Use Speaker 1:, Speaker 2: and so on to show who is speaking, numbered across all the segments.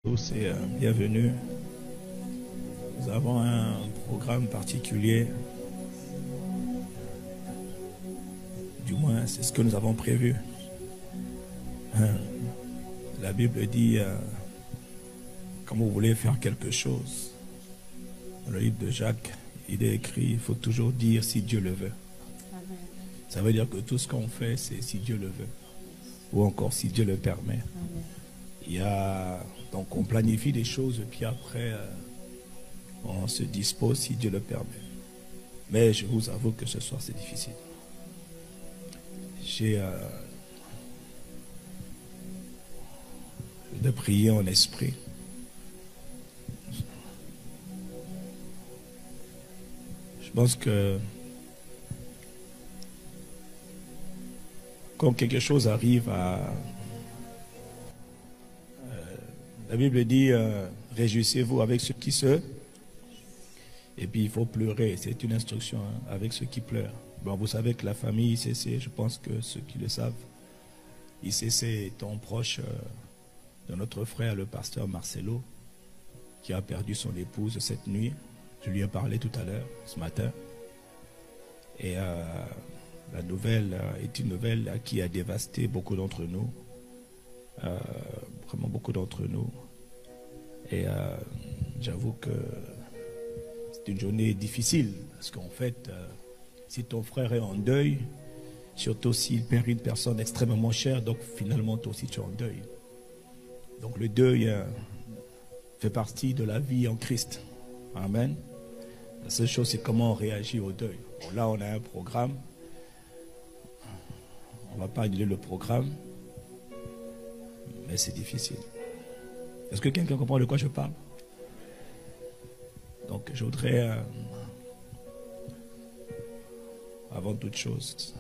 Speaker 1: Tous et bienvenue. Nous avons un programme particulier. Du moins, c'est ce que nous avons prévu. La Bible dit, quand vous voulez faire quelque chose, dans le livre de Jacques, il est écrit, il faut toujours dire si Dieu le veut.
Speaker 2: Amen.
Speaker 1: Ça veut dire que tout ce qu'on fait, c'est si Dieu le veut. Ou encore si Dieu le permet.
Speaker 2: Amen.
Speaker 1: Il y a, donc on planifie des choses et puis après on se dispose si Dieu le permet. Mais je vous avoue que ce soir c'est difficile. J'ai de prier en esprit. Je pense que quand quelque chose arrive la Bible dit réjouissez-vous avec ceux qui se... Et puis il faut pleurer, c'est une instruction avec ceux qui pleurent. Bon, vous savez que la famille ICC, je pense que ceux qui le savent, ICC étant proche de notre frère, le pasteur Marcelo, qui a perdu son épouse cette nuit. Je lui ai parlé tout à l'heure, ce matin. Et la nouvelle est une nouvelle qui a dévasté beaucoup d'entre nous. Vraiment beaucoup d'entre nous. Et j'avoue que c'est une journée difficile. Parce qu'en fait, si ton frère est en deuil, surtout s'il perd une personne extrêmement chère, donc finalement toi aussi tu es en deuil. Donc le deuil fait partie de la vie en Christ. Amen. La seule chose, c'est comment on réagit au deuil. Bon, là, on a un programme. On ne va pas annuler le programme. Mais c'est difficile. Est-ce que quelqu'un comprend de quoi je parle? Donc je voudrais, avant toute chose,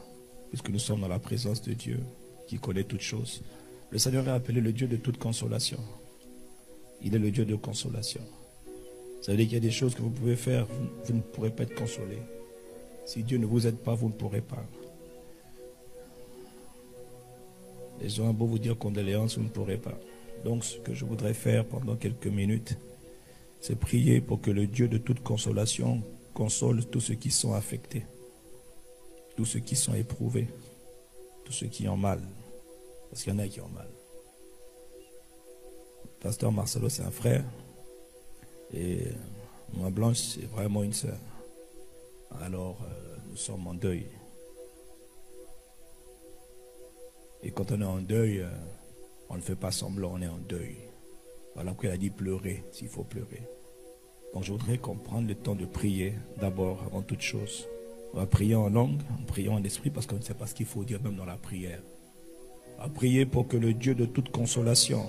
Speaker 1: puisque nous sommes dans la présence de Dieu, qui connaît toutes choses, le Seigneur est appelé le Dieu de toute consolation. Il est le Dieu de consolation. Ça veut dire qu'il y a des choses que vous pouvez faire, vous ne pourrez pas être consolé. Si Dieu ne vous aide pas, vous ne pourrez pas. Les gens ont beau vous dire condoléances, vous ne pourrez pas. Donc ce que je voudrais faire pendant quelques minutes, c'est prier pour que le Dieu de toute consolation console tous ceux qui sont affectés, tous ceux qui sont éprouvés, tous ceux qui ont mal. Parce qu'il y en a qui ont mal. Pasteur Marcelo, c'est un frère. Et moi, Blanche, c'est vraiment une sœur. Alors, nous sommes en deuil. Et quand on est en deuil, on ne fait pas semblant, on est en deuil. Voilà pourquoi il a dit pleurer, s'il faut pleurer. Donc je voudrais qu'on prenne le temps de prier d'abord, avant toute chose. On va prier en langue, on prie en esprit, parce qu'on ne sait pas ce qu'il faut dire même dans la prière. On va prier pour que le Dieu de toute consolation,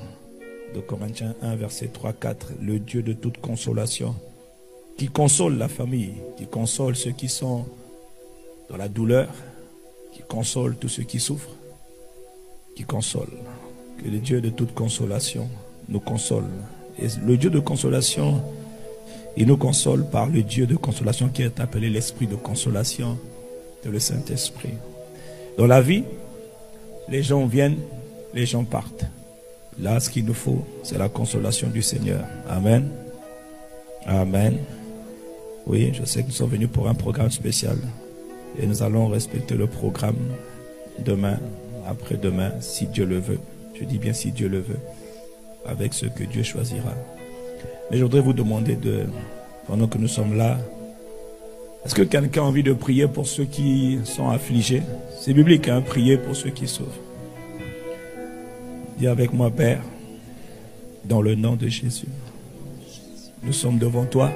Speaker 1: de Corinthiens 1, verset 3-4, le Dieu de toute consolation, qui console la famille, qui console ceux qui sont dans la douleur, qui console tous ceux qui souffrent, qui console. Que le Dieu de toute consolation nous console. Et le Dieu de consolation, il nous console par le Dieu de consolation qui est appelé l'Esprit de consolation de le Saint-Esprit. Dans la vie, les gens viennent, les gens partent. Là, ce qu'il nous faut, c'est la consolation du Seigneur. Amen. Amen. Oui, je sais que nous sommes venus pour un programme spécial. Et nous allons respecter le programme demain, après-demain, si Dieu le veut. Je dis bien si Dieu le veut. Avec ce que Dieu choisira. Mais je voudrais vous demander pendant que nous sommes là, est-ce que quelqu'un a envie de prier pour ceux qui sont affligés? C'est biblique, hein, prier pour ceux qui souffrent. Dis avec moi, Père, dans le nom de Jésus, nous sommes devant toi.